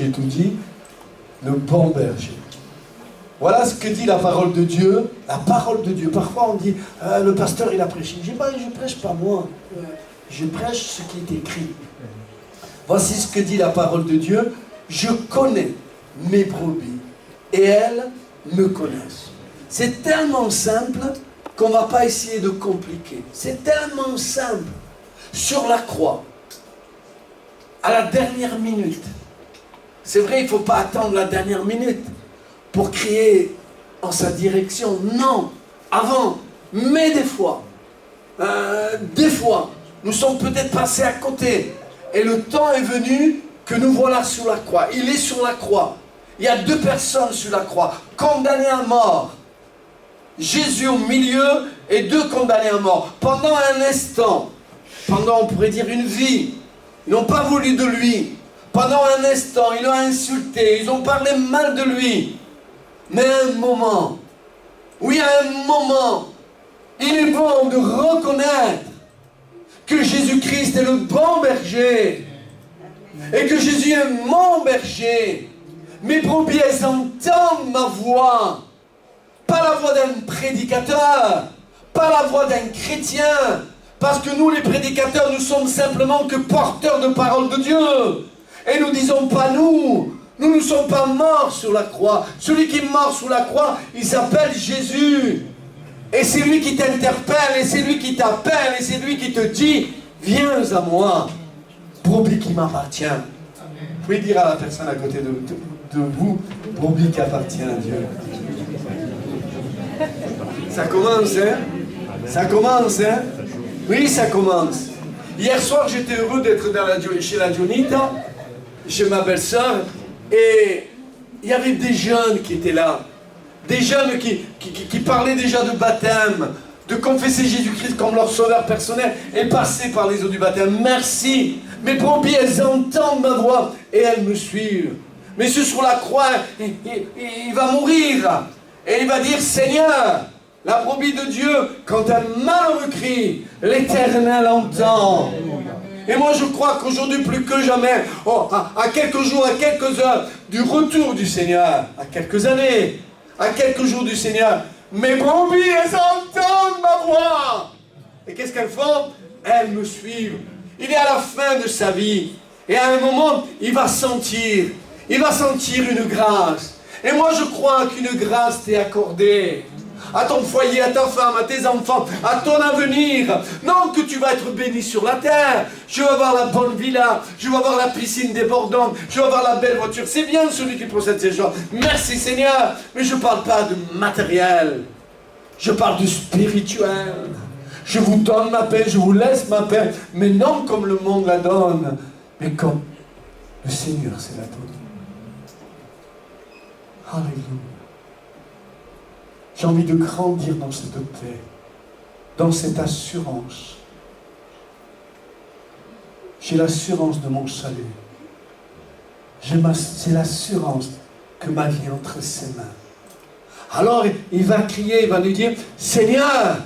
j'ai tout dit. Le bon berger. Voilà ce que dit la parole de Dieu. La parole de Dieu. Parfois on dit, le pasteur il a prêché. Je dis, je prêche pas moi. Je prêche ce qui est écrit. Voici ce que dit la parole de Dieu. Je connais mes brebis et elles me connaissent. C'est tellement simple qu'on ne va pas essayer de compliquer. C'est tellement simple. Sur la croix, à la dernière minute, c'est vrai, il ne faut pas attendre la dernière minute pour crier en sa direction. Non, avant. Mais des fois, nous sommes peut-être passés à côté. Et le temps est venu que nous voilà sur la croix. Il est sur la croix. Il y a 2 personnes sur la croix, condamnées à mort. Jésus au milieu et 2 condamnés à mort. Pendant un instant, pendant on pourrait dire une vie, ils n'ont pas voulu de lui. Pendant un instant, ils l'ont insulté, ils ont parlé mal de lui. Mais à un moment, oui à un moment, il est bon de reconnaître que Jésus-Christ est le bon berger. Et que Jésus est mon berger. Mes brebis, elles entendent ma voix. Pas la voix d'un prédicateur, pas la voix d'un chrétien, parce que nous les prédicateurs, nous sommes simplement que porteurs de parole de Dieu. Et nous disons pas nous ne sommes pas morts sur la croix. Celui qui est mort sur la croix, il s'appelle Jésus. Et c'est lui qui t'interpelle, et c'est lui qui t'appelle, et c'est lui qui te dit, viens à moi, brebis qui m'appartient. Vous pouvez dire à la personne à côté de vous, brebis qui appartient à Dieu. Ça commence, hein? Ça commence, hein? Oui, ça commence. Hier soir, j'étais heureux d'être chez la Jonita, chez ma belle-sœur, et il y avait des jeunes qui étaient là. Des jeunes qui parlaient déjà de baptême, de confesser Jésus-Christ comme leur sauveur personnel et passer par les eaux du baptême. Merci. Mes brebis, elles entendent ma voix et elles me suivent. Mais ce sur la croix, il va mourir. Et il va dire, Seigneur, la brebis de Dieu, quand un malheureux crie, l'Éternel entend. Et moi je crois qu'aujourd'hui plus que jamais, à quelques jours, à quelques heures du retour du Seigneur, à quelques années, à quelques jours du Seigneur, mes brebis, elles entendent ma voix. Et qu'est-ce qu'elles font? Elles me suivent. Il est à la fin de sa vie. Et à un moment, il va sentir une grâce. Et moi je crois qu'une grâce t'est accordée. À ton foyer, à ta femme, à tes enfants, à ton avenir. Non que tu vas être béni sur la terre. Je vais avoir la bonne villa, je vais avoir la piscine débordante, je vais avoir la belle voiture. C'est bien celui qui possède ces choses. Merci Seigneur. Mais je ne parle pas de matériel. Je parle de spirituel. Je vous donne ma paix, je vous laisse ma paix. Mais non comme le monde la donne, mais comme le Seigneur c'est la donne. Alléluia. J'ai envie de grandir dans cette paix, dans cette assurance. J'ai l'assurance de mon salut. J'ai l'assurance que ma vie est entre ses mains. Alors il va crier, il va nous dire, Seigneur,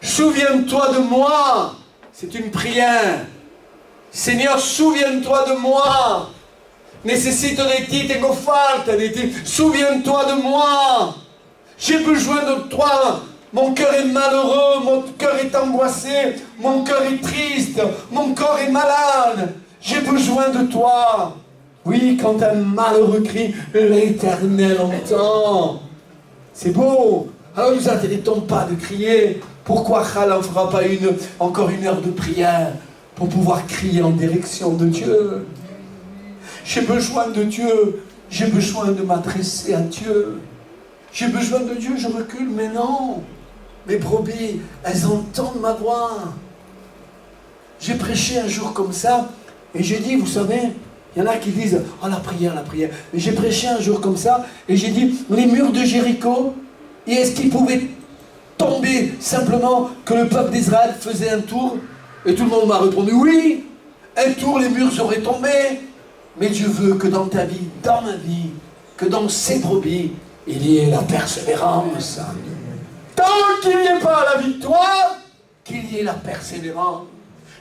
souviens-toi de moi. C'est une prière. Seigneur, souviens-toi de moi. Necessito-ti, tengo falta di ti. Souviens-toi de moi. J'ai besoin de toi. Mon cœur est malheureux, mon cœur est angoissé, mon cœur est triste, mon corps est malade. J'ai besoin de toi. Oui, quand un malheureux crie, l'Éternel entend. C'est beau. Alors nous n'arrêtons pas de crier. Pourquoi Khala ne fera pas encore une heure de prière pour pouvoir crier en direction de Dieu? J'ai besoin de Dieu. J'ai besoin de m'adresser à Dieu. J'ai besoin de Dieu, je recule, mais non. Mes brebis, elles entendent ma voix. J'ai prêché un jour comme ça, et j'ai dit, vous savez, il y en a qui disent, oh la prière, la prière. Mais j'ai prêché un jour comme ça, et j'ai dit, les murs de Jéricho, et est-ce qu'ils pouvaient tomber simplement que le peuple d'Israël faisait un tour? Et tout le monde m'a répondu, oui, un tour, les murs seraient tombés. Mais Dieu veut que dans ta vie, dans ma vie, que dans ses brebis, il y ait la persévérance. Tant qu'il n'y ait pas la victoire, qu'il y ait la persévérance.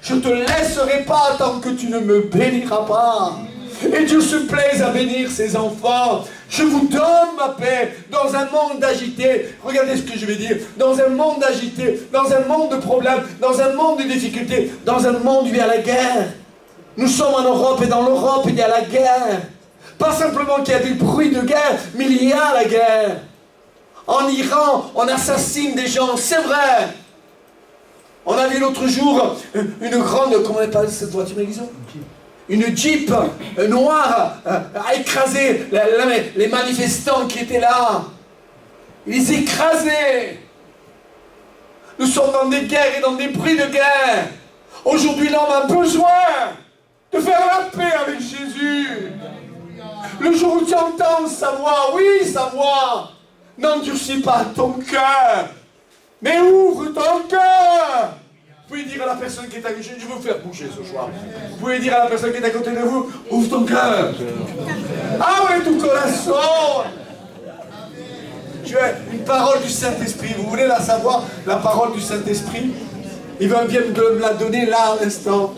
Je ne te laisserai pas tant que tu ne me béniras pas. Et Dieu se plaise à bénir ses enfants. Je vous donne ma paix dans un monde agité. Regardez ce que je vais dire. Dans un monde agité, dans un monde de problèmes, dans un monde de difficultés, dans un monde où il y a la guerre. Nous sommes en Europe et dans l'Europe il y a la guerre. Pas simplement qu'il y a des bruits de guerre, mais il y a la guerre. En Iran, on assassine des gens, c'est vrai. On a vu l'autre jour une grande, comment on appelle cette voiture, une Jeep noire a écrasé les manifestants qui étaient là. Ils les écrasaient. Nous sommes dans des guerres et dans des bruits de guerre. Aujourd'hui, l'homme a besoin de faire la paix avec Jésus. Le jour où tu entends sa voix, oui, sa voix, n'endurcis pas ton cœur, mais ouvre ton cœur. Vous pouvez dire à la personne qui est à côté, je veux vous faire bouger ce soir. Vous pouvez dire à la personne qui est à côté de vous, ouvre ton cœur. Abre tu corazón. Tu as une parole du Saint-Esprit. Vous voulez la savoir, la parole du Saint-Esprit? Il vient de me la donner là à l'instant.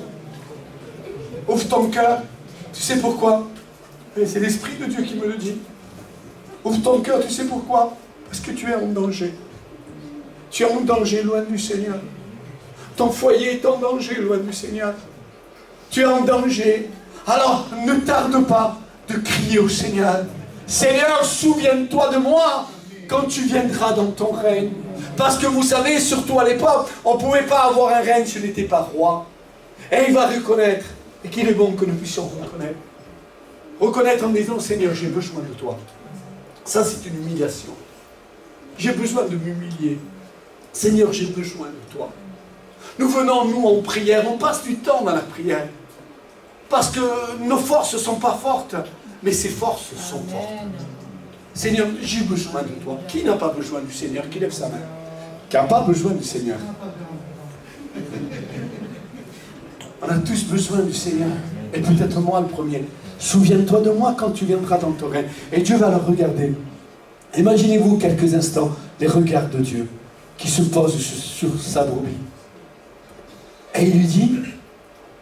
Ouvre ton cœur. Tu sais pourquoi? C'est l'Esprit de Dieu qui me le dit. Ouvre ton cœur, tu sais pourquoi? Parce que tu es en danger. Tu es en danger loin du Seigneur. Ton foyer est en danger loin du Seigneur. Tu es en danger. Alors ne tarde pas de crier au Seigneur. Seigneur, souviens-toi de moi quand tu viendras dans ton règne. Parce que vous savez, surtout à l'époque, on ne pouvait pas avoir un règne si on n'était pas roi. Et il va reconnaître, et qu'il est bon que nous puissions reconnaître. Reconnaître en disant, Seigneur, j'ai besoin de toi. Ça, c'est une humiliation. J'ai besoin de m'humilier. Seigneur, j'ai besoin de toi. Nous venons, nous, en prière, on passe du temps dans la prière. Parce que nos forces ne sont pas fortes, mais ses forces sont fortes. Seigneur, j'ai besoin de toi. Qui n'a pas besoin du Seigneur? Qui lève sa main? Qui n'a pas besoin du Seigneur? On a tous besoin du Seigneur. Et peut-être moi le premier. Souviens-toi de moi quand tu viendras dans ton règne. Et Dieu va le regarder. Imaginez-vous quelques instants les regards de Dieu qui se posent sur sa brebis. Et il lui dit,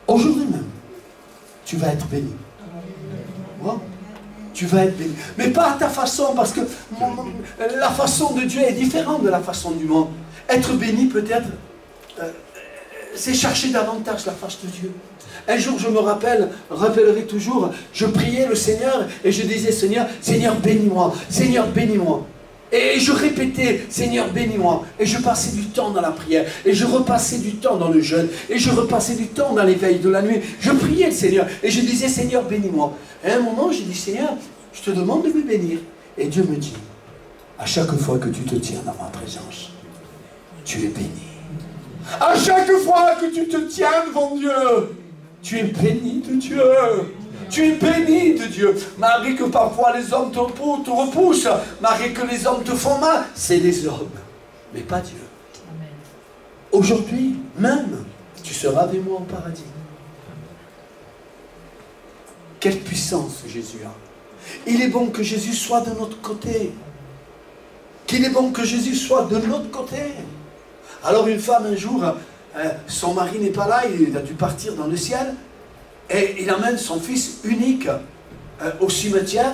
aujourd'hui même, tu vas être béni. Wow. Tu vas être béni. Mais pas à ta façon, parce que la façon de Dieu est différente de la façon du monde. Être béni peut-être, c'est chercher davantage la face de Dieu. Un jour, je me rappellerai toujours, je priais le Seigneur et je disais, Seigneur, bénis-moi, Seigneur, bénis-moi. Et je répétais, Seigneur, bénis-moi. Et je passais du temps dans la prière. Et je repassais du temps dans le jeûne. Et je repassais du temps dans l'éveil de la nuit. Je priais le Seigneur. Et je disais, Seigneur, bénis-moi. Et à un moment, j'ai dit, Seigneur, je te demande de me bénir. Et Dieu me dit, à chaque fois que tu te tiens dans ma présence, tu es béni. À chaque fois que tu te tiens devant Dieu, tu es béni de Dieu. Tu es béni de Dieu. Malgré que parfois les hommes te repoussent, malgré que les hommes te font mal, c'est les hommes, mais pas Dieu. Aujourd'hui, même, tu seras avec moi au paradis. Quelle puissance Jésus a. Il est bon que Jésus soit de notre côté. Qu'il est bon que Jésus soit de notre côté. Alors une femme un jour, son mari n'est pas là, il a dû partir dans le ciel. Et il amène son fils unique au cimetière.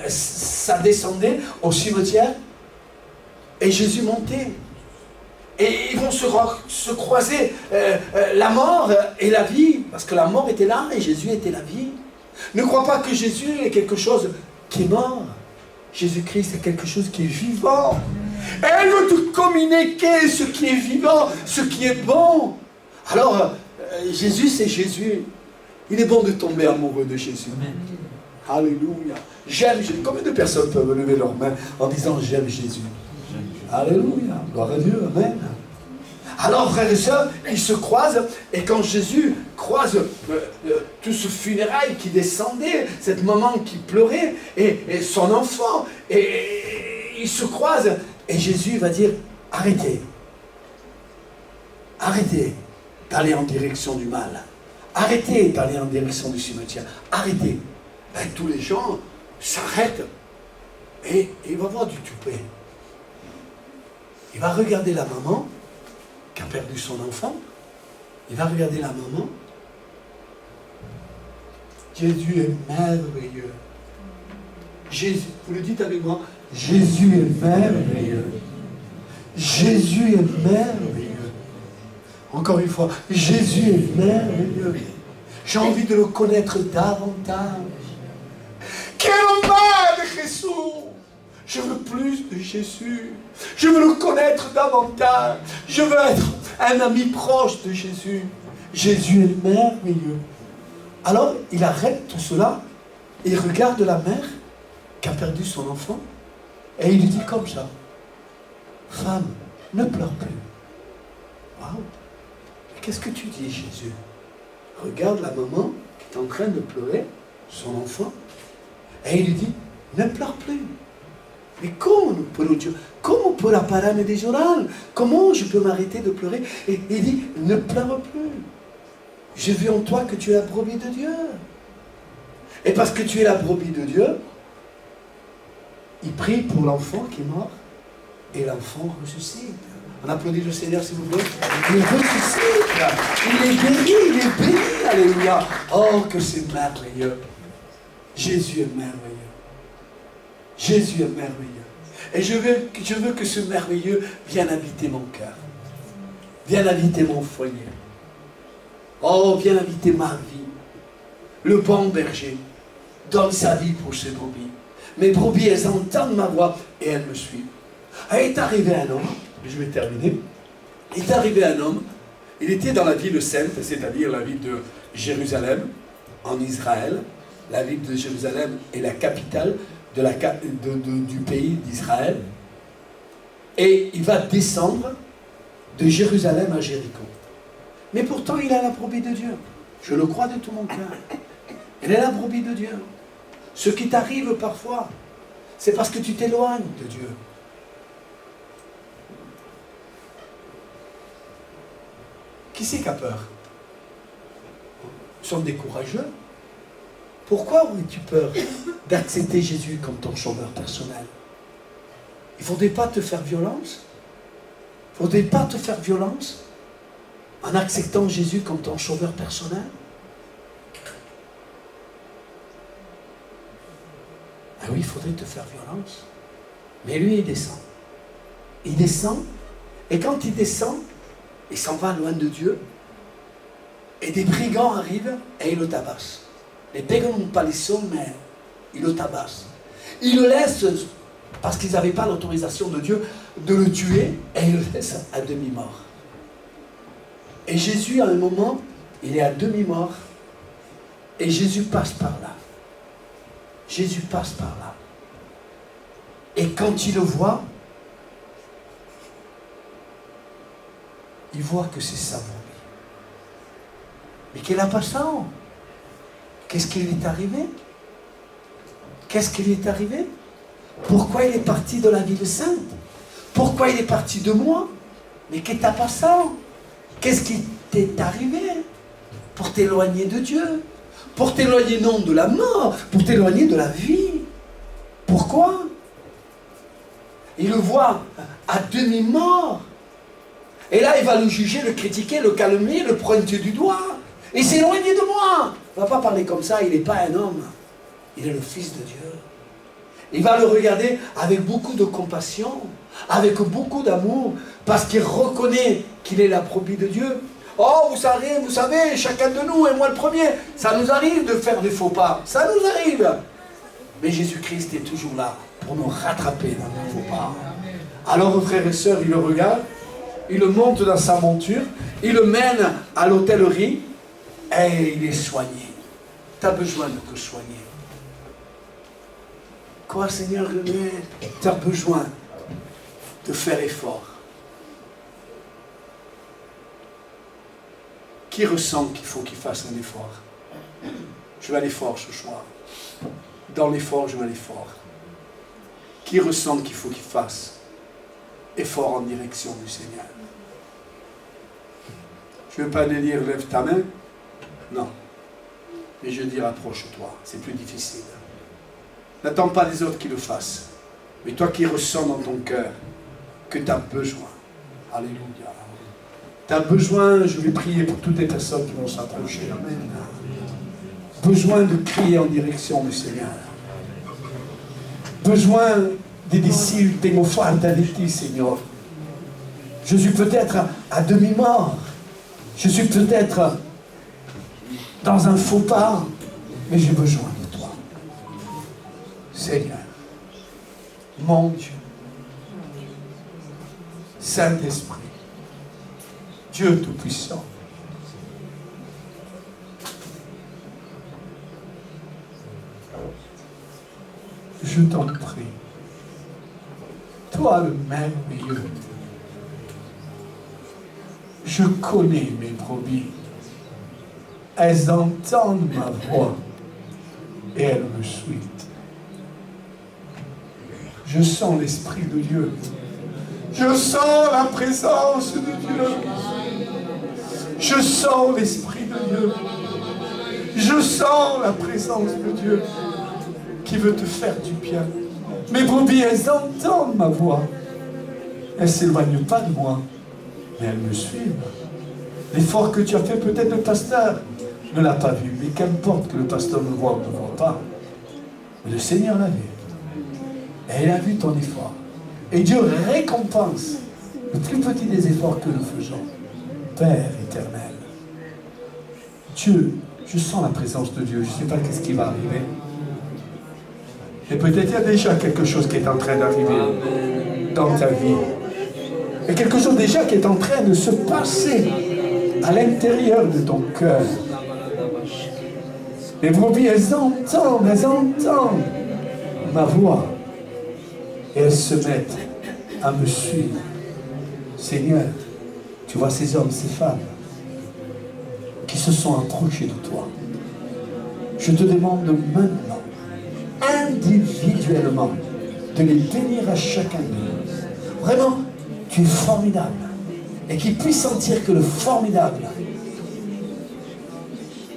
Ça descendait au cimetière. Et Jésus montait. Et ils vont se croiser la mort et la vie. Parce que la mort était là et Jésus était la vie. Ne crois pas que Jésus est quelque chose qui est mort. Jésus-Christ est quelque chose qui est vivant. Et elle veut te communiquer ce qui est vivant, ce qui est bon. Alors, Jésus, c'est Jésus. Il est bon de tomber amoureux de Jésus. Amen. Alléluia. J'aime Jésus. Combien de personnes peuvent lever leurs mains en disant j'aime Jésus? Alléluia. Gloire à Dieu. Amen. Alors, frères et sœurs, ils se croisent. Et quand Jésus croise tout ce funérail qui descendait, cette maman qui pleurait, et son enfant, et ils se croisent. Et Jésus va dire, arrêtez. Arrêtez d'aller en direction du mal. Arrêtez d'aller en direction du cimetière. Arrêtez. Ben, tous les gens s'arrêtent. Et il va voir du toupet. Il va regarder la maman qui a perdu son enfant. Il va regarder la maman. Jésus est merveilleux. Jésus, vous le dites avec moi, Jésus est merveilleux. Jésus est merveilleux. Encore une fois, Jésus est merveilleux. J'ai envie de le connaître davantage. Quel mal, Jésus! Je veux plus de Jésus. Je veux le connaître davantage. Je veux être un ami proche de Jésus. Jésus est merveilleux. Alors, il arrête tout cela et il regarde la mère qui a perdu son enfant et il lui dit comme ça, femme, ne pleure plus. Waouh! Qu'est-ce que tu dis, Jésus? Regarde la maman qui est en train de pleurer son enfant et il lui dit, ne pleure plus. Mais comment on peut la parler des orales? Comment je peux m'arrêter de pleurer? Et il dit, ne pleure plus. J'ai vu en toi que tu es la brebis de Dieu. Et parce que tu es la brebis de Dieu, il prie pour l'enfant qui est mort et l'enfant ressuscite. On applaudit le Seigneur, s'il vous plaît. Il ressuscite. Il est guéri, il est béni. Alléluia. Oh, que c'est merveilleux. Jésus est merveilleux. Jésus est merveilleux. Et je veux que ce merveilleux vienne habiter mon cœur. Vienne habiter mon foyer. Oh, viens habiter ma vie. Le bon berger donne sa vie pour ses brebis. Mes brebis, elles entendent ma voix et elles me suivent. Et est arrivé un homme, je vais terminer. Il est arrivé un homme, il était dans la ville sainte, c'est-à-dire la ville de Jérusalem, en Israël. La ville de Jérusalem est la capitale du pays d'Israël. Et il va descendre de Jérusalem à Jéricho. Mais pourtant, il a la brebis de Dieu. Je le crois de tout mon cœur. Il est la brebis de Dieu. Ce qui t'arrive parfois, c'est parce que tu t'éloignes de Dieu. Qui c'est qui a peur? Nous sommes des courageux. Pourquoi aurais-tu peur d'accepter Jésus comme ton sauveur personnel? Il ne faudrait pas te faire violence. Il ne faudrait pas te faire violence en acceptant Jésus comme ton sauveur personnel. Ah oui, il faudrait te faire violence. Mais lui, il descend. Il descend, et quand il descend, il s'en va loin de Dieu, et des brigands arrivent, et ils le tabassent. Les brigands n'ont pas les sommes, mais ils le tabassent. Ils le laissent, parce qu'ils n'avaient pas l'autorisation de Dieu, de le tuer, et ils le laissent à demi-mort. Et Jésus, à un moment, il est à demi-mort, et Jésus passe par là. Jésus passe par là. Et quand il le voit, il voit que c'est sa brebis. Mais quel impatient! Qu'est-ce qui lui est arrivé? Qu'est-ce qui lui est arrivé? Pourquoi il est parti de la ville sainte? Pourquoi il est parti de moi? Mais qu'est-ce qui passant? Qu'est-ce qui t'est arrivé? Pour t'éloigner de Dieu. Pour t'éloigner non de la mort, pour t'éloigner de la vie. Pourquoi? Il le voit à demi-mort. Et là, il va le juger, le critiquer, le calomnier, le pointer du doigt. Et s'éloigner de moi. Il ne va pas parler comme ça, il n'est pas un homme. Il est le Fils de Dieu. Il va le regarder avec beaucoup de compassion, avec beaucoup d'amour, parce qu'il reconnaît qu'il est la brebis de Dieu. Oh, vous savez, chacun de nous, et moi le premier, ça nous arrive de faire des faux pas. Ça nous arrive. Mais Jésus-Christ est toujours là pour nous rattraper dans nos faux pas. Alors, frères et sœurs, il le regarde, il le monte dans sa monture, il le mène à l'hôtellerie, et il est soigné. Tu as besoin de te soigner. Quoi, Seigneur René? Tu as besoin de faire effort. Qui ressent qu'il faut qu'il fasse un effort? Je vais aller fort ce soir. Dans l'effort, je vais aller fort. Qui ressent qu'il faut qu'il fasse effort en direction du Seigneur? Je ne veux pas te dire lève ta main. Non. Mais je veux dire approche-toi. C'est plus difficile. N'attends pas les autres qui le fassent. Mais toi qui ressens dans ton cœur que tu as besoin. Alléluia. Tu as besoin, je vais prier pour toutes les personnes qui vont s'approcher. Amen. besoin de crier en direction du Seigneur. Besoin de decir, tengo falta de ti, Seigneur. Je suis peut-être à demi-mort. Je suis peut-être dans un faux pas, mais j'ai besoin de toi. Seigneur, mon Dieu, Saint-Esprit, Dieu Tout-Puissant, je t'en prie, toi le merveilleux, je connais mes brebis, elles entendent ma voix et elles me suivent. Je sens l'Esprit de Dieu. Je sens la présence de Dieu. Je sens l'Esprit de Dieu. Je sens la présence de Dieu qui veut te faire du bien. Mes brebis, elles entendent ma voix. Elles ne s'éloignent pas de moi, mais elles me suivent. L'effort que tu as fait, peut-être le pasteur ne l'a pas vu, mais qu'importe que le pasteur ne voit ou ne voit pas. Mais le Seigneur l'a vu. Et il a vu ton effort. Et Dieu récompense le plus petit des efforts que nous faisons. Père éternel, Dieu, je sens la présence de Dieu. Je ne sais pas qu'est-ce qui va arriver. Et peut-être il y a déjà quelque chose qui est en train d'arriver dans ta vie. Et quelque chose déjà qui est en train de se passer à l'intérieur de ton cœur. Les brebis, elles entendent ma voix. Et elles se mettent à me suivre. Seigneur, tu vois ces hommes, ces femmes qui se sont approchés de toi. Je te demande maintenant, individuellement, de les bénir à chacun d'eux. Vraiment, tu es formidable. Et qu'ils puissent sentir que le formidable,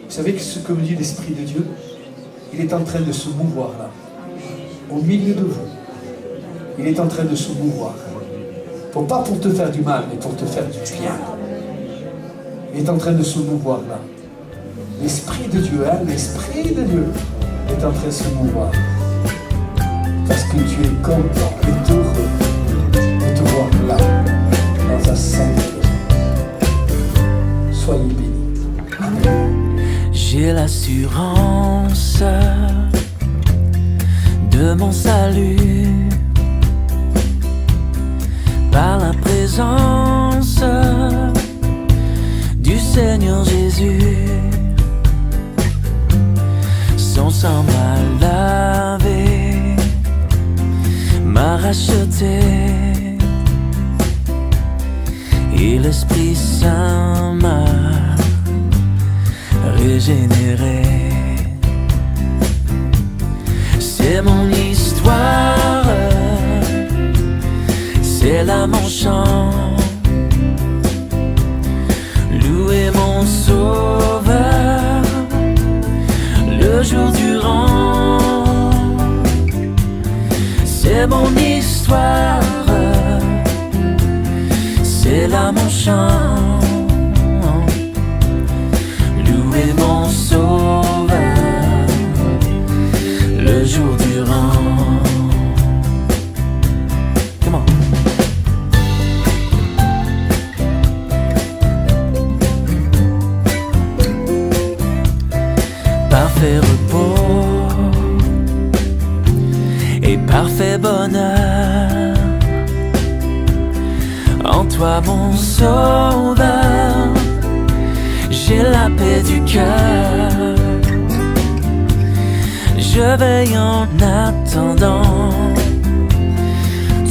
vous savez ce que me dit l'Esprit de Dieu? Il est en train de se mouvoir là, au milieu de vous. Il est en train de se mouvoir. Pas pour te faire du mal, mais pour te faire du bien. Il est en train de se mouvoir là. L'Esprit de Dieu, l'Esprit de Dieu est en train de se mouvoir. Parce que tu es content et heureux de te voir là, dans sa sainte présence. Soyez bénis. Amen. J'ai l'assurance de mon salut par la présence du Seigneur Jésus. Son sang m'a lavé, m'a racheté, et l'Esprit Saint m'a régénéré. C'est mon histoire, c'est là mon chant. Louez mon Sauveur le jour durant. C'est mon histoire, c'est là mon chant. Louez mon Sauveur le jour durant. Comment? Parfait repos et parfait bonheur en toi, mon Sauveur. J'ai la paix du cœur. Je veille en attendant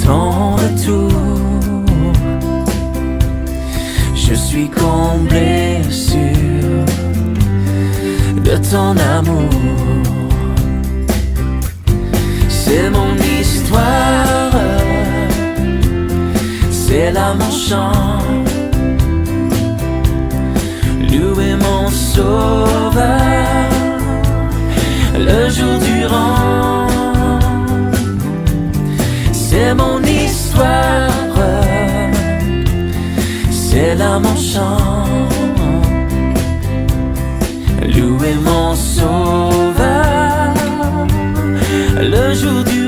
ton retour. Je suis comblé sûr de ton amour. C'est mon histoire, c'est là mon chant. Louez mon Sauveur le jour durant. C'est mon histoire, c'est là mon chant. Louez mon Sauveur le jour du